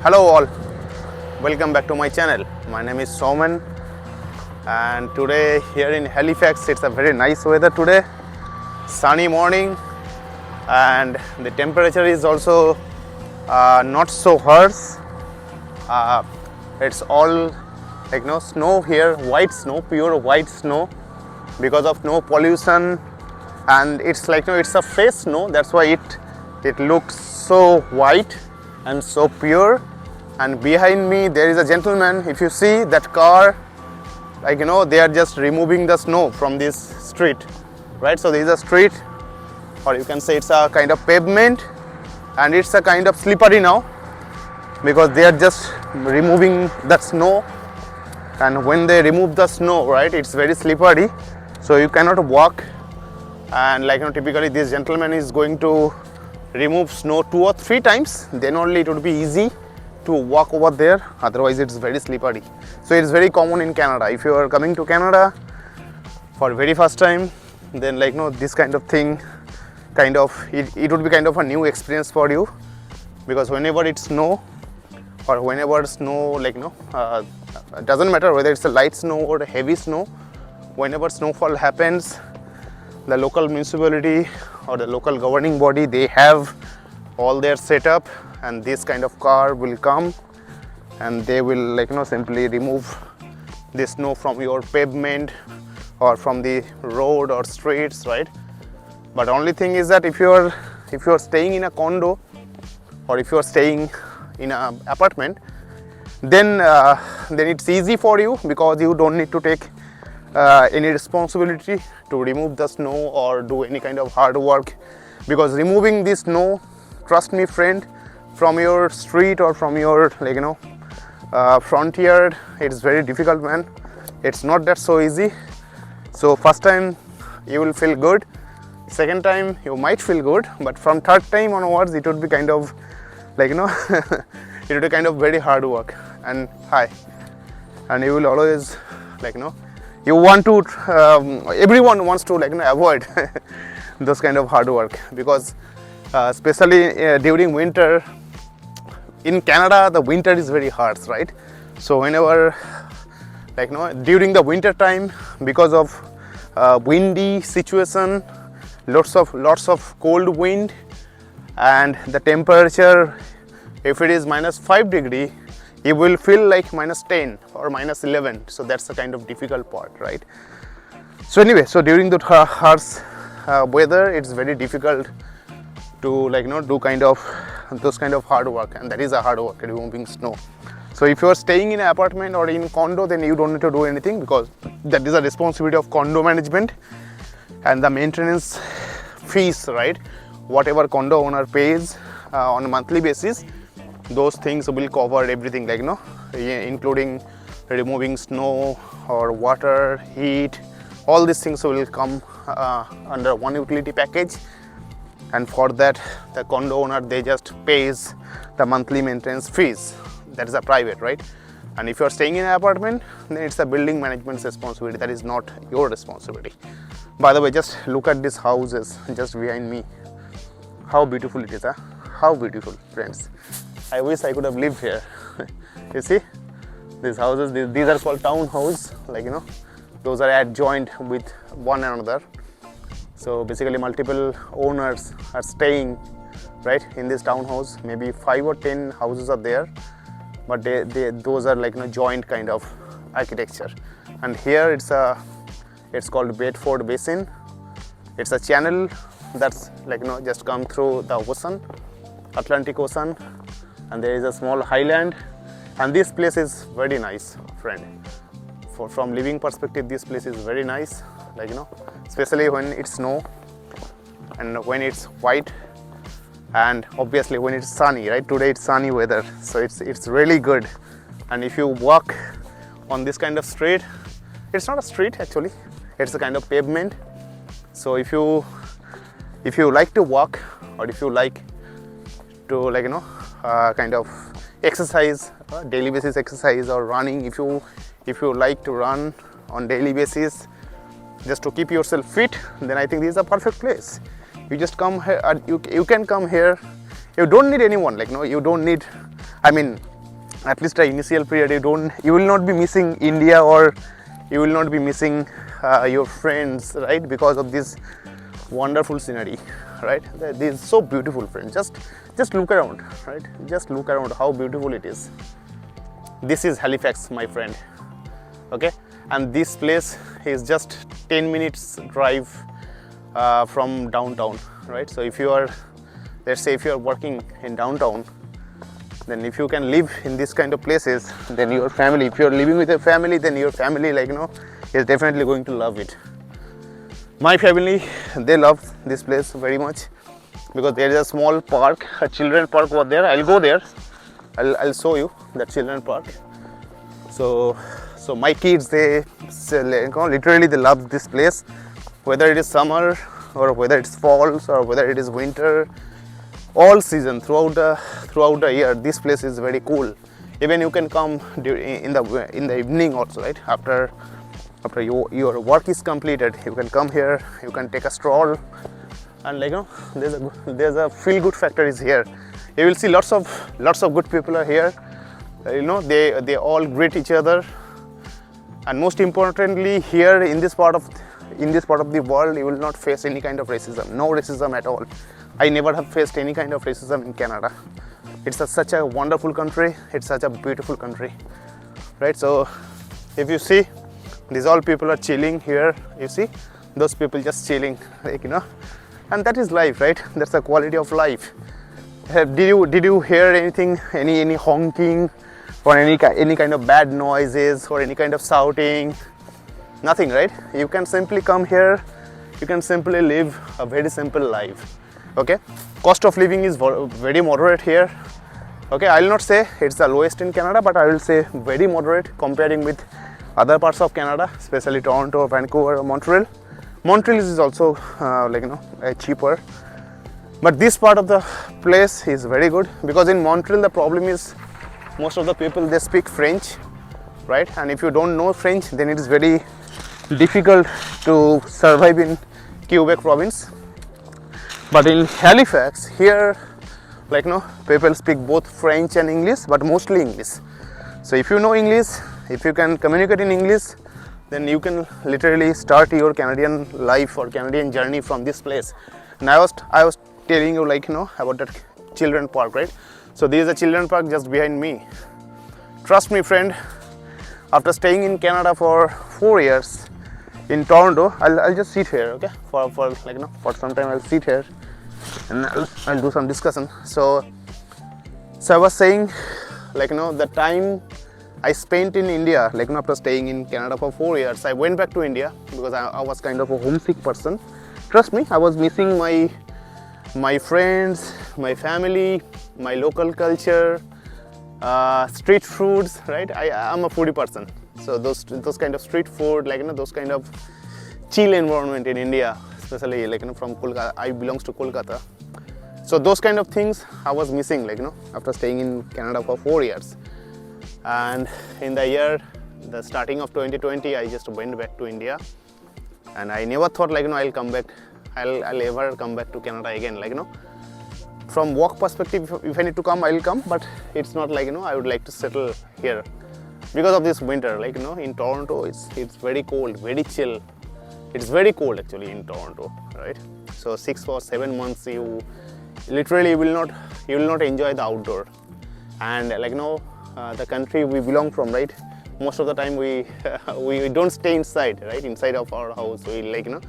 Hello all, welcome back to my channel. My name is Soman and today here in Halifax it's a very nice weather today. Sunny morning and the temperature is also not so harsh. It's all snow here, white snow, pure white snow because of no pollution, and it's it's a fresh snow, that's why it looks so white and so pure. And behind me there is a gentleman. If you see that car, they are just removing the snow from this street, right? So there is a street, or you can say it's a kind of pavement, and it's a kind of slippery now because they are just removing that snow. And when they remove the snow, right, it's very slippery, so you cannot walk. And typically this gentleman is going to remove snow 2 or 3 times, then only it would be easy to walk over there, otherwise it's very slippery. So it's very common in Canada. If you are coming to Canada for very first time, then this kind of thing, it would be kind of a new experience for you, because whenever it's snow, or whenever snow it doesn't matter whether it's a light snow or a heavy snow, whenever snowfall happens, the local municipality or the local governing body, they have all their setup, and this kind of car will come and they will simply remove the snow from your pavement or from the road or streets, right? But only thing is that if you are staying in a condo, or if you are staying in an apartment, then it's easy for you, because you don't need to take any responsibility to remove the snow or do any kind of hard work. Because removing this snow, trust me friend, from your street or from your front yard, it's very difficult, man. It's not that so easy. So first time you will feel good, second time you might feel good, but from third time onwards it would be kind of it would be kind of very hard work. And and you will always you want to everyone wants to avoid those kind of hard work, because especially during winter in Canada, the winter is very harsh, right? So whenever during the winter time, because of windy situation, lots of cold wind, and the temperature, if it is -5 degree, you will feel like -10 or -11. So that's the kind of difficult part, right? So anyway, so during the harsh weather, it's very difficult to do those kind of hard work, and that is a hard work, removing snow. So if you are staying in an apartment or in condo, then you don't need to do anything, because that is a responsibility of condo management, and the maintenance fees, right, whatever condo owner pays on a monthly basis, those things will cover everything, including removing snow or water, heat, all these things will come under one utility package. And for that, the condo owner, they just pays the monthly maintenance fees. That is a private, right? And if you are staying in an apartment, then it's a building management's responsibility. That is not your responsibility. By the way, just look at these houses just behind me. How beautiful it is, huh? How beautiful, friends. I wish I could have lived here. You see, these houses, these are called townhouse, those are adjoined with one another. So basically multiple owners are staying right in this townhouse. Maybe 5 or 10 houses are there, but those are joint kind of architecture. And here it's called Bedford basin. It's a channel that's just come through the ocean, Atlantic Ocean, and there is a small highland. And this place is very nice, friend. From living perspective, this place is very nice, especially when it's snow and when it's white, and obviously when it's sunny, right? Today it's sunny weather, so it's really good. And if you walk on this kind of street, it's not a street actually, it's a kind of pavement. So if you like to walk, or if you like to kind of exercise, daily basis exercise, or running, if you like to run on daily basis just to keep yourself fit, then I think this is a perfect place. You just come here, you can come here. You don't need anyone, you don't need, I mean, at least the initial period, you will not be missing India, or you will not be missing your friends, right, because of this wonderful scenery, right? This is so beautiful, friends. Just look around, right? Just look around how beautiful it is. This is Halifax, my friend. Okay, and this place is just 10 minutes drive from downtown, right? So if you are, let's say if you are working in downtown, then if you can live in this kind of places, then your family, if you are living with a family, then your family, like, you know, is definitely going to love it. My family, they love this place very much because there is a small park, a children park over there. I'll go there. I'll show you the children park. So my kids, they literally they love this place, whether it is summer or whether it's falls or whether it is winter, all season throughout the year. This place is very cool. Even you can come in the evening also, right? After your work is completed, you can come here. You can take a stroll, and like, you know, there's a feel good factor is here. You will see lots of good people are here. You know, they all greet each other, and most importantly, here in this part of the world, you will not face any kind of racism. No racism at all. I never have faced any kind of racism in Canada. It's such a wonderful country. It's such a beautiful country, right? So if you see, these all people are chilling here. You see, those people just chilling, like, you know, and that is life, right? That's the quality of life. Did you hear anything, any honking, or any kind of bad noises, or any kind of shouting? Nothing, right? You can simply come here. You can simply live a very simple life. Okay, cost of living is very moderate here. Okay, I will not say it's the lowest in Canada, but I will say very moderate comparing with other parts of Canada, especially Toronto, Vancouver, or Montreal. Montreal is also like, you know, cheaper. But this part of the place is very good, because in Montreal the problem is most of the people, they speak French, right? And if you don't know French, then it is very difficult to survive in Quebec province. But in Halifax, here, like, you know, people speak both French and English, but mostly English. So if you know English, if you can communicate in English, then you can literally start your Canadian life or Canadian journey from this place. And I was telling you, like, you know, about that children park, right? So this is a children park just behind me. Trust me, friend, after staying in Canada for 4 years in Toronto, I'll just sit here, okay, for like, you know, for some time I'll sit here and I'll do some discussion. So I was saying, like, you know, the time I spent in India, like, you know, after staying in Canada for 4 years, I went back to India because I was kind of a homesick person. Trust me, I was missing my friends, my family, my local culture, street foods, right? I'm a foodie person, so those kind of street food, like, you know, those kind of chill environment in India, especially, like, you know, from Kolkata. I belongs to Kolkata, so those kind of things I was missing, like, you know, after staying in Canada for 4 years. And in the starting of 2020, I just went back to India, and I never thought, like, you know, I'll ever come back to Canada again. Like, you know, from work perspective, if I need to come, I'll come, but it's not like, you know, I would like to settle here because of this winter. Like, you know, in Toronto, it's very cold, very chill. It's very cold actually in Toronto, right? So 6 or 7 months, you literally will not enjoy the outdoor. And, like, you know, the country we belong from, right? Most of the time we don't stay inside, right? Inside of our house, we, like, you know,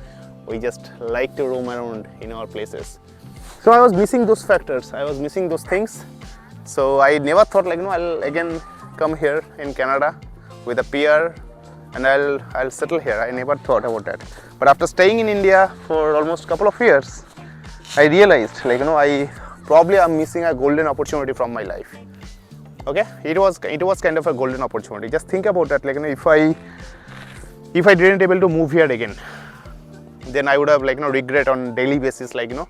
we just like to roam around in our places. So I was missing those factors. I was missing those things. So I never thought, like, you know, I'll again come here in Canada with a PR and I'll settle here. I never thought about that. But after staying in India for almost a couple of years, I realized, like, you know, I probably am missing a golden opportunity from my life. Okay, it was kind of a golden opportunity. Just think about that, like, you know, if I didn't able to move here again, then I would have, like, you know, regret on daily basis. Like, you know,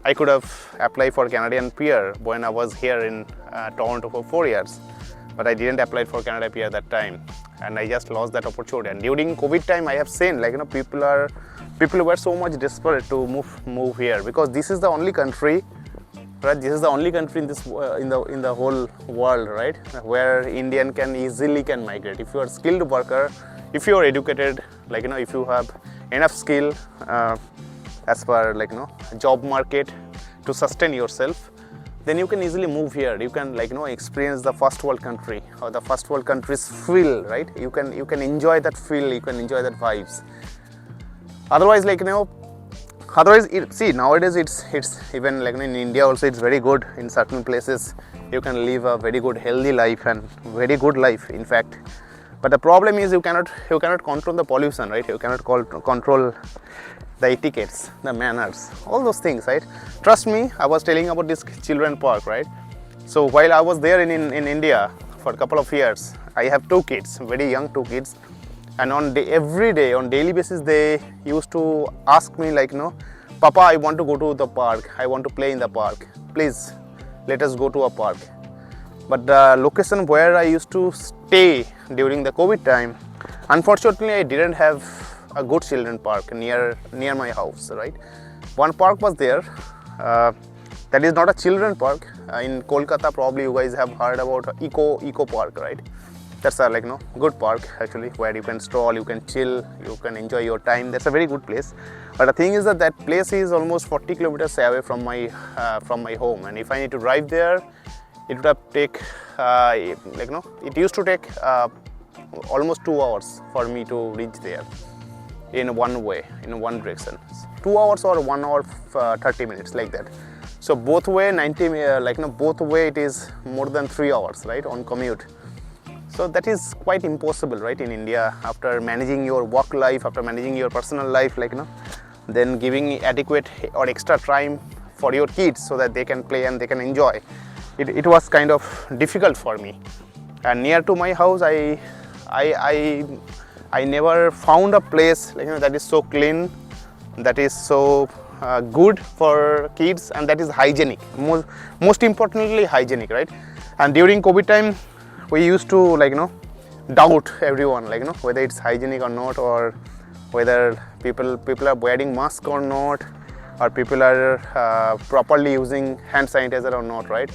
I could have applied for Canadian PR when I was here in Toronto for 4 years, but I didn't apply for Canada PR that time, and I just lost that opportunity. And during COVID time, I have seen, like, you know, people were so much desperate to move here, because this is the only country right? This is the only country in this in the whole world, right, where Indian can easily migrate. If you are a skilled worker, if you are educated, like if you have enough skill as per job market to sustain yourself, then you can easily move here. You can experience the first world country or the first world country's feel, right? You can enjoy that feel, you can enjoy that vibes. Otherwise, see, nowadays it's even in India also, it's very good in certain places. You can live a very good healthy life and very good life, in fact. But the problem is you cannot control the pollution, right? You cannot control the etiquettes, the manners, all those things, right? Trust me, I was telling about this children park, right? So while I was there in India for a couple of years, I have 2 kids, very young 2 kids, and every day, on daily basis, they used to ask me Papa, I want to go to the park, I want to play in the park, please let us go to a park. But the location where I used to stay during the COVID time, unfortunately I didn't have a good children park near my house, right? One park was there, that is not a children park. In Kolkata, probably you guys have heard about eco park, right? That's a good park actually, where you can stroll, you can chill, you can enjoy your time. That's a very good place. But the thing is that place is almost 40 kilometers away from my home, and if I need to drive there, it would have take it used to take almost 2 hours for me to reach there in one way, in one direction. 2 hours or 1 hour 30 minutes, like that. So both way both way it is more than 3 hours, right, on commute. So that is quite impossible, right, in India, after managing your work life, after managing your personal life, then giving adequate or extra time for your kids so that they can play and they can enjoy. It was kind of difficult for me. And near to my house, I never found a place that is so clean, that is so good for kids, and that is hygienic. Most importantly, hygienic, right? And during COVID time, we used to doubt everyone, whether it's hygienic or not, or whether people are wearing mask or not, or people are properly using hand sanitizer or not, right?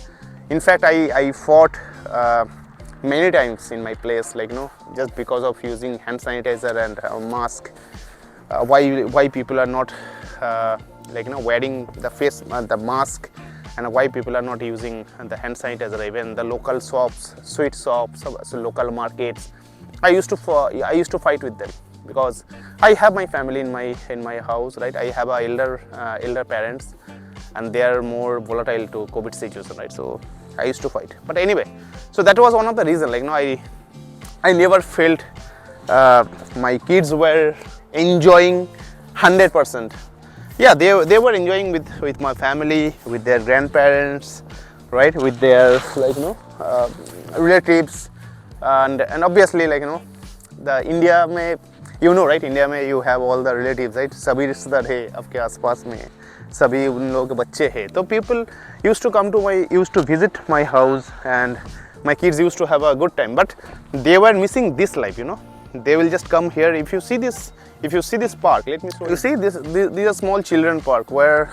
In fact, I fought many times in my place, just because of using hand sanitizer and mask. Why people are not wearing the mask, and why people are not using the hand sanitizer. Even the local shops, sweet shops, so local markets, I used to fight with them, because I have my family in my house, right? I have elder parents, and they are more volatile to COVID situation, right? So I used to fight. But anyway, so that was one of the reasons. I never felt my kids were enjoying 100%. Yeah, they were enjoying with my family, with their grandparents, right, with their relatives, and obviously the India mein, right, India mein you have all the relatives, right? Sabhi rishtedar hai aapke aas-paas mein, sabhi un log ke bacche hai. So people used to visit my house, and my kids used to have a good time. But they were missing this life, They will just come here. If you see this park, let me show you. You see this is a small children park where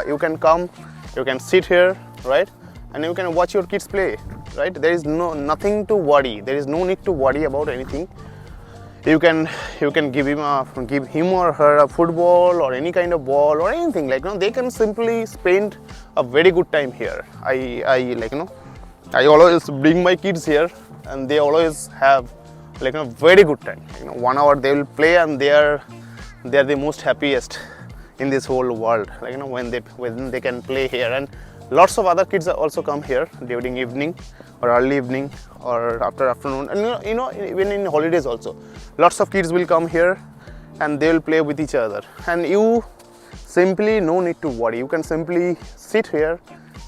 you can come, you can sit here, right, and you can watch your kids play, right? There is nothing to worry. There is no need to worry about anything. You can give him or her a football or any kind of ball or anything, they can simply spend a very good time here. I always bring my kids here, and they always have a very good time. 1 hour they will play, and they are the most happiest in this whole world, when they can play here. And lots of other kids also come here during evening or early evening or after afternoon, and even in holidays also, lots of kids will come here and they will play with each other, and you simply no need to worry. You can simply sit here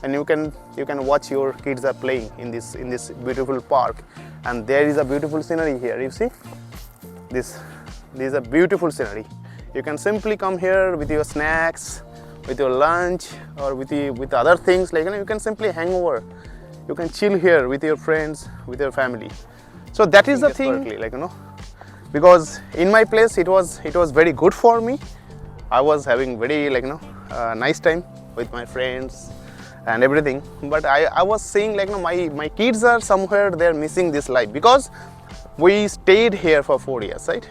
and you can watch your kids are playing in this beautiful park. And there is a beautiful scenery here. You see this is a beautiful scenery. You can simply come here with your snacks, with your lunch, or with other things, you can simply hang over. You can chill here with your friends, with your family. So that is the thing, because in my place it was very good for me. I was having very nice time with my friends, and everything. But I was saying like, my kids are somewhere, they're missing this life, because we stayed here for 4 years, right?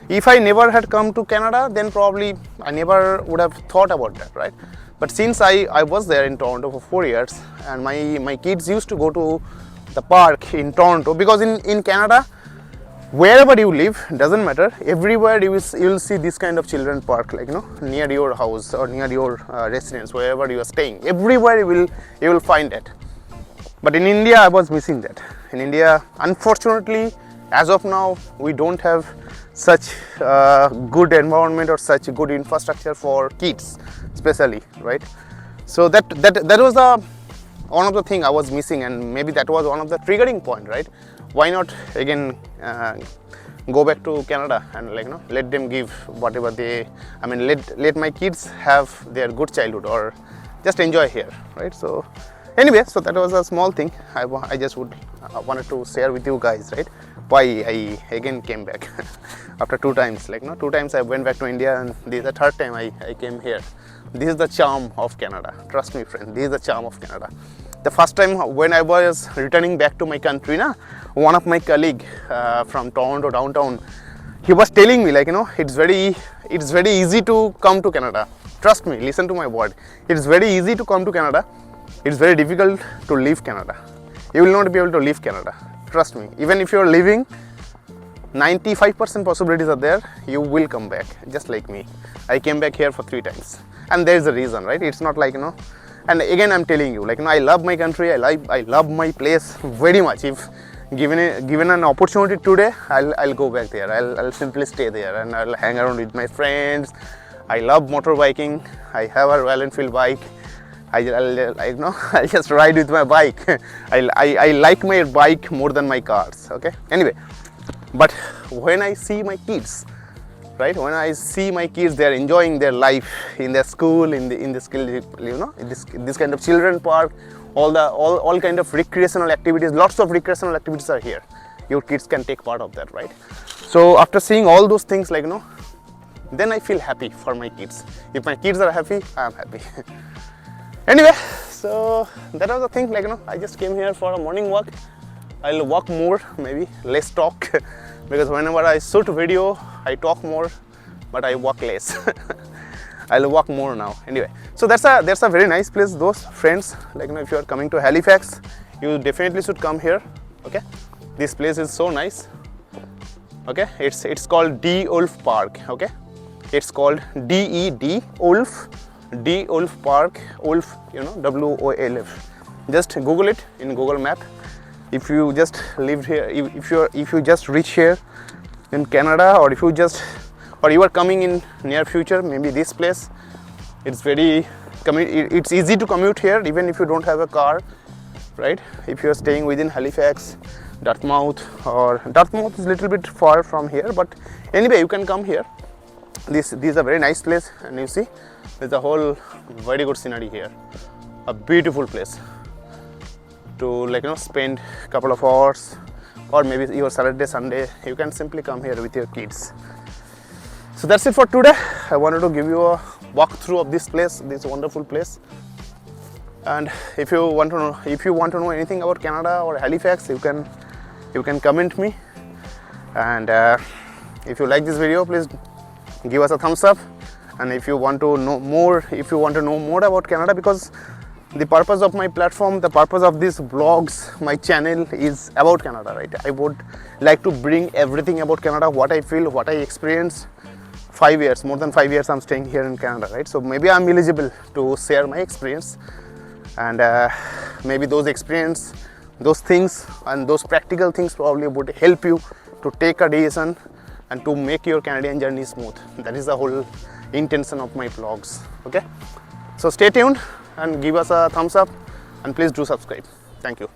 If I never had come to Canada, then probably I never would have thought about that, right? But since I was there in Toronto for 4 years, and my kids used to go to the park in Toronto, because in Canada, wherever you live, doesn't matter, everywhere you will see this kind of children park, like near your house or near your residence, wherever you are staying, everywhere you will find it. But in India, I was missing that. In India, unfortunately, as of now, we don't have such good environment or such good infrastructure for kids, especially, right? So that was one of the thing I was missing, and maybe that was one of the triggering point, right? Why not again go back to Canada and let them give whatever they, let my kids have their good childhood or just enjoy here, right? So anyway, so that was a small thing I just wanted to share with you guys, right? Why I again came back after 2 times, 2 times I went back to India, and this is the 3rd time I came here. This is the charm of Canada, trust me friend, this is the charm of Canada. The first time when I was returning back to my country, one of my colleague from Toronto downtown, he was telling me it's very easy to come to Canada. Trust me, listen to my word. It's very easy to come to Canada. It's very difficult to leave Canada. You will not be able to leave Canada. Trust me. Even if you are leaving, 95% possibilities are there. You will come back, just like me. I came back here for 3 times, and there is a reason, right? It's not like And again, I'm telling you, I love my country. I love my place very much. If given an opportunity today, I'll go back there. I'll simply stay there, and I'll hang around with my friends. I love motorbiking. I have a Royal Enfield bike. I'll just ride with my bike. I like my bike more than my cars. Okay. Anyway, but when I see my kids, right? When I see my kids, they are enjoying their life in their school, in this this kind of children park, all kind of recreational activities. Lots of recreational activities are here. Your kids can take part of that, right? So after seeing all those things, then I feel happy for my kids. If my kids are happy, I am happy. Anyway, so that was the thing. I just came here for a morning walk. I'll walk more, maybe less talk, because whenever I shoot video, I talk more, but I walk less. I'll walk more now. Anyway, so that's a very nice place, those friends. If you are coming to Halifax, you definitely should come here. Okay, this place is so nice. Okay, it's called D Wolf Park. Okay, it's called DED Wolf. D Wolf Park, Wolf, WOLF. Just Google it in Google Map. If you just lived here, if you just reach here in Canada, or you are coming in near future, maybe this place, it's easy to commute here, even if you don't have a car, right? If you are staying within Halifax, Dartmouth is a little bit far from here, but anyway, you can come here. This is a very nice place, and you see there's a whole very good scenery here. A beautiful place to spend a couple of hours, or maybe your Saturday, Sunday, you can simply come here with your kids. So that's it for today. I wanted to give you a walkthrough of this place, this wonderful place. And if you want to know anything about Canada or Halifax, you can comment me. And if you like this video, please give us a thumbs up. And if you want to know more, about Canada, because the purpose of my platform, the purpose of these vlogs, my channel is about Canada, right? I would like to bring everything about Canada, what I feel, what I experience. 5 years, more than 5 years I'm staying here in Canada, right? So maybe I'm eligible to share my experience, and maybe those experience, those things and those practical things probably would help you to take a decision and to make your Canadian journey smooth. That is the whole intention of my vlogs. Okay, so stay tuned and give us a thumbs up, and please do subscribe. Thank you.